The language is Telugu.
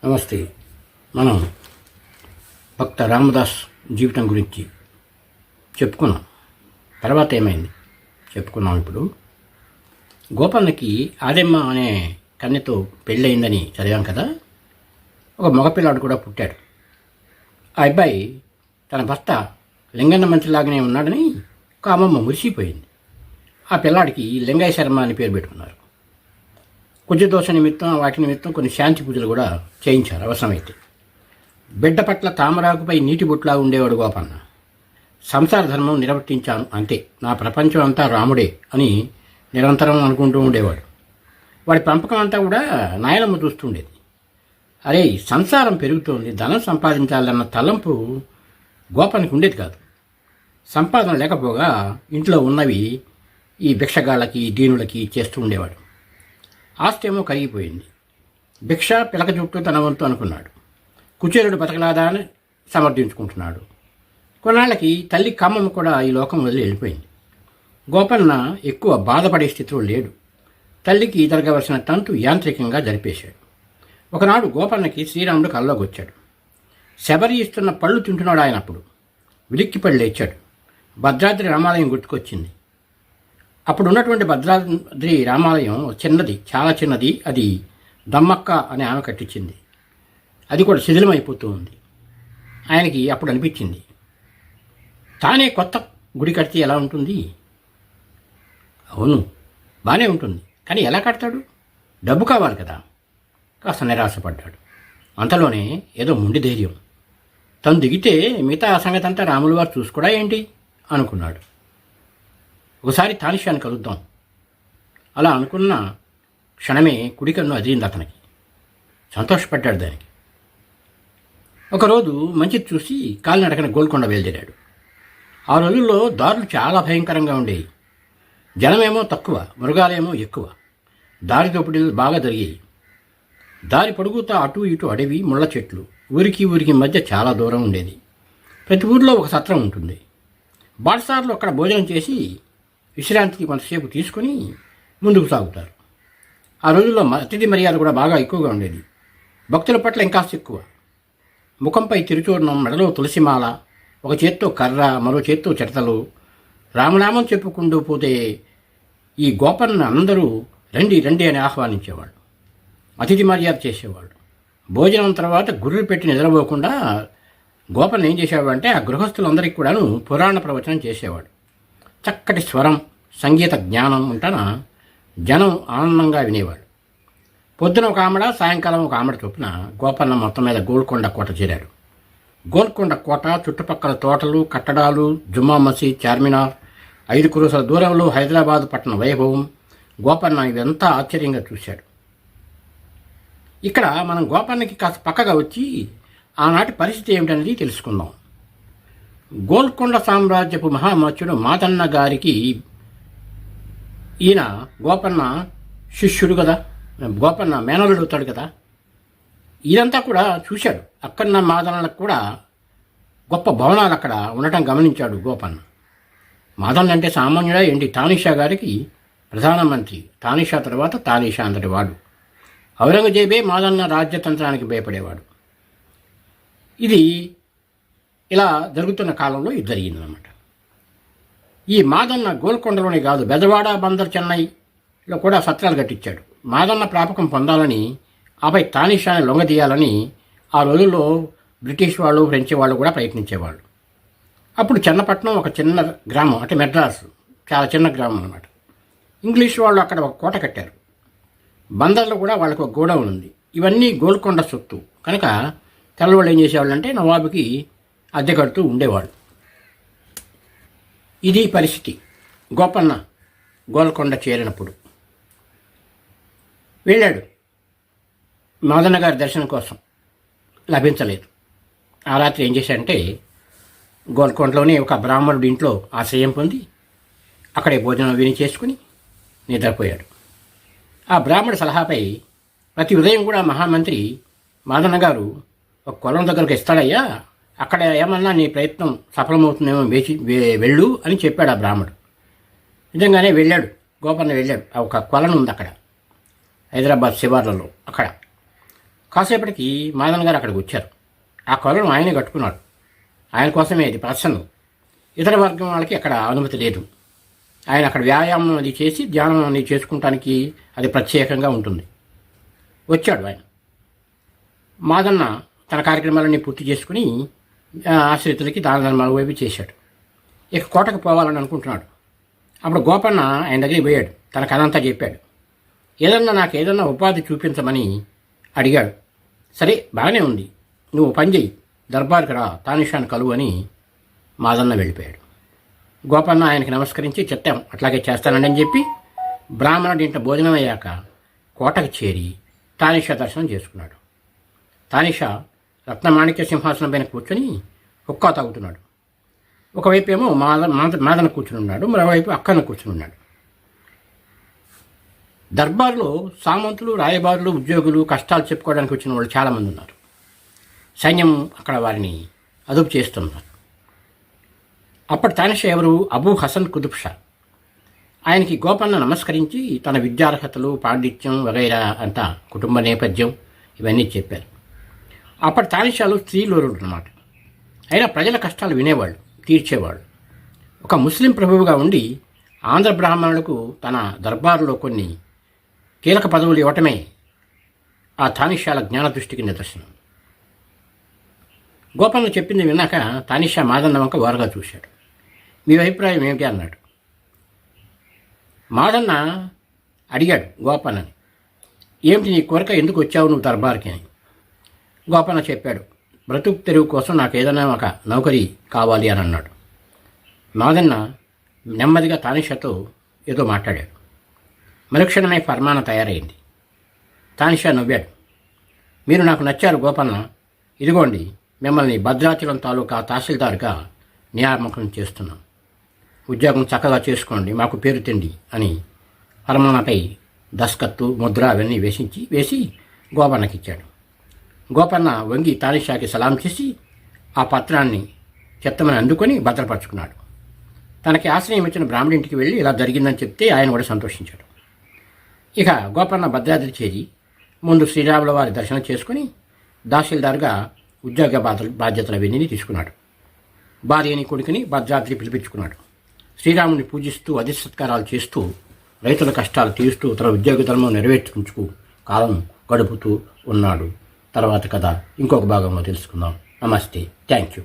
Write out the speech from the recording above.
నమస్తే. మనం భక్త రామదాస్ జీవితం గురించి చెప్పుకున్నాం. తర్వాత ఏమైంది చెప్పుకున్నాం. ఇప్పుడు గోపన్నకి ఆదెమ్మ అనే కన్యతో పెళ్ళయిందని చదివాం కదా. ఒక మగపిల్లాడు కూడా పుట్టాడు. ఆ అబ్బాయి తన భర్త లింగన్న మంత్రిలాగానే ఉన్నాడని ఒక అమ్మమ్మ మురిసిపోయింది. ఆ పిల్లాడికి లింగయ్య శర్మ అని పేరు పెట్టుకున్నారు. కుజదోష నిమిత్తం వాటి నిమిత్తం కొన్ని శాంతి పూజలు కూడా చేయించారు అవసరమైతే. బిడ్డ పట్ల తామరాకుపై నీటి బొట్లా ఉండేవాడు గోపన్న. సంసార ధర్మం నిర్వర్తించాను అంతే, నా ప్రపంచం అంతా రాముడే అని నిరంతరం అనుకుంటూ ఉండేవాడు. వాడి పెంపకం అంతా కూడా నాయనమ్మ చూస్తుండేది. అరే, సంసారం పెరుగుతోంది, ధనం సంపాదించాలన్న తలంపు గోపన్నకి ఉండేది కాదు. సంపాదన లేకపోగా ఇంట్లో ఉన్నవి ఈ భిక్షగాళ్ళకి దీనులకి చేస్తూ ఉండేవాడు. ఆస్తి ఏమో కరిగిపోయింది. భిక్ష పిలక చుట్టూ తన వంతు అనుకున్నాడు. కుచేరుడు బతకలాదా అని సమర్థించుకుంటున్నాడు. కొన్నాళ్ళకి తల్లి కమ్మమ్మ కూడా ఈ లోకం వదిలి వెళ్ళిపోయింది. గోపన్న ఎక్కువ బాధపడే స్థితిలో లేడు. తల్లికి జరగవలసిన తంతు యాంత్రికంగా జరిపేశాడు. ఒకనాడు గోపన్నకి శ్రీరాముడు కల్లోకి వచ్చాడు. శబరి ఇస్తున్న పళ్ళు తింటున్నాడు ఆయన. అప్పుడు విలిక్కిపడి లేచాడు. భద్రాద్రి రామాలయం గుర్తుకొచ్చింది. అప్పుడు ఉన్నటువంటి భద్రాద్రి రామాలయం చిన్నది, చాలా చిన్నది. అది దమ్మక్క అనే ఆమె కట్టించింది. అది కూడా శిథిలమైపోతూ ఉంది. ఆయనకి అప్పుడు అనిపించింది, తానే కొత్త గుడి కడితే ఎలా ఉంటుంది? అవును, బాగానే ఉంటుంది, కానీ ఎలా కడతాడు? డబ్బు కావాలి కదా. కాస్త నిరాశపడ్డాడు. అంతలోనే ఏదో మొండి ధైర్యం. తను దిగితే మిగతా ఆ సంగతి అంతా రాములు వారు చూసుకోడా ఏంటి అనుకున్నాడు. ఒకసారి తానిషాన్ని కలుద్దాం అలా అనుకున్న క్షణమే కుడికన్ను అదిరింది అతనికి. సంతోషపడ్డాడు దానికి. ఒకరోజు మంచిది చూసి కాలినడకన గోల్కొండ బయలుదేరాడు. ఆ రోజుల్లో దారులు చాలా భయంకరంగా ఉండేవి. జనమేమో తక్కువ, మృగాలేమో ఎక్కువ. దారి దోపిడీలు బాగా జరిగాయి. దారి పొడుగుతా అటు ఇటు అడవి, ముళ్ళ చెట్లు. ఊరికి మధ్య చాలా దూరం ఉండేది. ప్రతి ఊరిలో ఒక సత్రం ఉంటుంది. బాటసార్లు అక్కడ భోజనం చేసి విశ్రాంతికి కొంతసేపు తీసుకుని ముందుకు సాగుతారు. ఆ రోజుల్లో అతిథి మర్యాద కూడా బాగా ఎక్కువగా ఉండేది. భక్తుల పట్ల ఇంకాస్త ఎక్కువ. ముఖంపై తిరుచూర్ణం, మెడలో తులసిమాల, ఒక చేత్తో కర్ర, మరో చేత్తో చిడతలు. రామనామం చెప్పుకుంటూ పోతే ఈ గోపన్న అందరూ రండి రండి అని ఆహ్వానించేవాళ్ళు. అతిథి మర్యాద చేసేవాళ్ళు. భోజనం తర్వాత గుర్రు పెట్టి నిద్రపోకుండా గోపన్న ఏం చేసేవాడు అంటే ఆ గృహస్థులందరికీ కూడాను పురాణ ప్రవచనం చేసేవాడు. చక్కటి స్వరం, సంగీత జ్ఞానం ఉంటన జనం ఆనందంగా వినేవాడు. పొద్దున ఒక ఆమడ, సాయంకాలం ఒక ఆమడ చొప్పున గోపన్న మొత్తం మీద గోల్కొండ కోట చేరాడు. గోల్కొండ కోట చుట్టుపక్కల తోటలు, కట్టడాలు, జుమ్మా మసీద్, చార్మినార్, 5 కురుసల దూరంలో హైదరాబాద్ పట్టణ వైభవం. గోపన్న ఇదంతా ఆశ్చర్యంగా చూశాడు. ఇక్కడ మనం గోపన్నకి కాస్త పక్కగా వచ్చి ఆనాటి పరిస్థితి ఏమిటనేది తెలుసుకుందాం. గోల్కొండ సామ్రాజ్యపు మహామత్యుడు మాదన్న గారికి ఈయన గోపన్న శిష్యుడు కదా, గోపన్న మేనలుడు అవుతాడు కదా. ఇదంతా కూడా చూశాడు. అక్కడున్న మాదన్నలకు కూడా గొప్ప భవనాలు అక్కడ ఉండటం గమనించాడు గోపన్న. మాదన్న అంటే సామాన్యుడా ఏంటి? తానిషా గారికి ప్రధానమంత్రి. తానిషా తర్వాత తానిషా అంతటి వాడు. ఔరంగజేబే మాదన్న రాజ్యతంత్రానికి భయపడేవాడు. ఇది ఇలా జరుగుతున్న కాలంలో ఇది జరిగిందనమాట. ఈ మాదన్న గోల్కొండలోనే కాదు, బెజవాడ, బందర్, చెన్నైలో కూడా సత్రాలు కట్టించాడు. మాదన్న ప్రాపకం పొందాలని, ఆపై తానిషాని లొంగదీయాలని ఆ రోజుల్లో బ్రిటిష్ వాళ్ళు, ఫ్రెంచ్ వాళ్ళు కూడా ప్రయత్నించేవాళ్ళు. అప్పుడు చెన్నపట్నం ఒక చిన్న గ్రామం, అంటే మెడ్రాస్ చాలా చిన్న గ్రామం అన్నమాట. ఇంగ్లీష్ వాళ్ళు అక్కడ ఒక కోట కట్టారు. బందర్లో కూడా వాళ్ళకు ఒక గోడౌన్ ఉంది. ఇవన్నీ గోల్కొండ సొత్తు కనుక తెల్లవాళ్ళు ఏం చేసేవాళ్ళు అంటే నవాబుకి అద్దె కడుతూ ఉండేవాడు. ఇది పరిస్థితి. గోపన్న గోల్కొండ చేరినప్పుడు వెళ్ళాడు మాదన్న గారి దర్శనం కోసం. లభించలేదు. ఆ రాత్రి ఏం చేశాడంటే గోల్కొండలోనే ఒక బ్రాహ్మణుడి ఇంట్లో ఆశ్రయం పొంది అక్కడే భోజనం విని చేసుకుని నిద్రపోయాడు. ఆ బ్రాహ్మణుడి సలహాపై ప్రతి ఉదయం కూడా మహామంత్రి మాదన్న గారు ఒక కొలం దగ్గరకు ఇస్తాడయ్యా, అక్కడ ఏమన్నా నీ ప్రయత్నం సఫలమవుతుందేమో వెళ్ళు అని చెప్పాడు ఆ బ్రాహ్మడు. నిజంగానే వెళ్ళాడు. గోపన్న వెళ్ళాడు. ఒక కొలను ఉంది అక్కడ, హైదరాబాద్ శివార్లలో. అక్కడ కాసేపటికి మాదన్ గారు అక్కడికి వచ్చారు. ఆ కొలను ఆయనే కట్టుకున్నాడు. ఆయన కోసమే ఇది ప్రసన్నం. ఇతర వర్గం వాళ్ళకి అక్కడ అనుమతి లేదు. ఆయన అక్కడ వ్యాయామం అది చేసి ధ్యానం అది చేసుకుంటానికి అది ప్రత్యేకంగా ఉంటుంది. వచ్చాడు ఆయన. మాదన్న తన కార్యక్రమాలన్నీ పూర్తి చేసుకుని ఆశ్రితులకి దాన ధర్మాల వైపు చేశాడు. ఇక కోటకు పోవాలని అనుకుంటున్నాడు. అప్పుడు గోపన్న ఆయన దగ్గరికి పోయాడు. తన కథంతా చెప్పాడు. నాకు ఏదన్నా ఉపాధి చూపించమని అడిగాడు. సరే బాగానే ఉంది, నువ్వు పని చెయ్యి, దర్బార్కి రా, తానిషాను కలువు అని మాదన్న వెళ్ళిపోయాడు. గోపన్న ఆయనకి నమస్కరించి చెప్తాం అట్లాగే చేస్తానండి అని చెప్పి బ్రాహ్మణుడి ఇంట భోజనం అయ్యాక కోటకు చేరి తానిషా దర్శనం చేసుకున్నాడు. తానిషా రత్నమాణిక్య సింహాసనం పైన కూర్చొని హుక్కా తాగుతున్నాడు. ఒకవైపు ఏమో మాదన కూర్చుని ఉన్నాడు, మరోవైపు అక్కన కూర్చుని ఉన్నాడు. దర్బార్లో సామంతులు, రాయబారులు, ఉద్యోగులు, కష్టాలు చెప్పుకోవడానికి వచ్చిన వాళ్ళు చాలామంది ఉన్నారు. సైన్యం అక్కడ వారిని అదుపు చేస్తున్నారు. అప్పటి తానిషా ఎవరు? అబూ హసన్ కుతుబ్ షా. ఆయనకి గోపన్న నమస్కరించి తన విద్యార్హతలు, పాండిత్యం వగైరా అంతా, కుటుంబ నేపథ్యం ఇవన్నీ చెప్పారు. అప్పటి తానిషాలు స్త్రీలోరుడు అన్నమాట. అయినా ప్రజల కష్టాలు వినేవాళ్ళు, తీర్చేవాళ్ళు. ఒక ముస్లిం ప్రభువుగా ఉండి ఆంధ్ర బ్రాహ్మణులకు తన దర్బారులో కొన్ని కీలక పదవులు ఇవ్వటమే ఆ తానిషాల జ్ఞానదృష్టికి నిదర్శనం. గోపన్న చెప్పింది విన్నాక తానిషా మాదన్న వంక వారుగా చూశాడు. మీ అభిప్రాయం ఏమిటి అన్నాడు. మాదన్న అడిగాడు గోపన్నని, ఏమిటి నీ కోరిక, ఎందుకు వచ్చావు నువ్వు దర్బార్కి అని. గోపన్న చెప్పాడు, బ్రతుకు తెరువు కోసం నాకు ఏదైనా ఒక నౌకరీ కావాలి అని అన్నాడు. మాదన్న నెమ్మదిగా తానిషాతో ఏదో మాట్లాడాడు. మరుక్షణమే ఫర్మానా తయారైంది. తానిషా నవ్వాడు. మీరు నాకు నచ్చారు గోపన్న, ఇదిగోండి మిమ్మల్ని భద్రాచలం తాలూకా తహసీల్దార్గా నియామకం చేస్తున్నాం. ఉద్యోగం చక్కగా చేసుకోండి, మాకు పేరు తిండి అని ఫర్మానాపై దస్కత్తు, ముద్ర అవన్నీ వేసి గోపన్నకిచ్చాడు. గోపన్న వంగి తానిషాకి సలాం చేసి ఆ పత్రాన్ని చెత్తమని అందుకొని భద్రపరుచుకున్నాడు. తనకి ఆశ్రయం ఇచ్చిన బ్రాహ్మణింటికి వెళ్ళి ఇలా జరిగిందని చెప్తే ఆయన కూడా సంతోషించాడు. ఇక గోపన్న భద్రాద్రి చేరి ముందు శ్రీరాముల వారి దర్శనం చేసుకుని తహసీల్దార్గా ఉద్యోగ బాధ్యతల అవన్నీ తీసుకున్నాడు. భార్యని, కొడుకుని భద్రాద్రి పిలిపించుకున్నాడు. శ్రీరాముని పూజిస్తూ అధిసత్కారాలు చేస్తూ రైతుల కష్టాలు తీరుస్తూ తన ఉద్యోగ ధర్మం నెరవేర్చుకుంటూ కాలం గడుపుతూ ఉన్నాడు. తర్వాత కథ ఇంకొక భాగంలో తెలుసుకుందాం. నమస్తే, థ్యాంక్ యూ.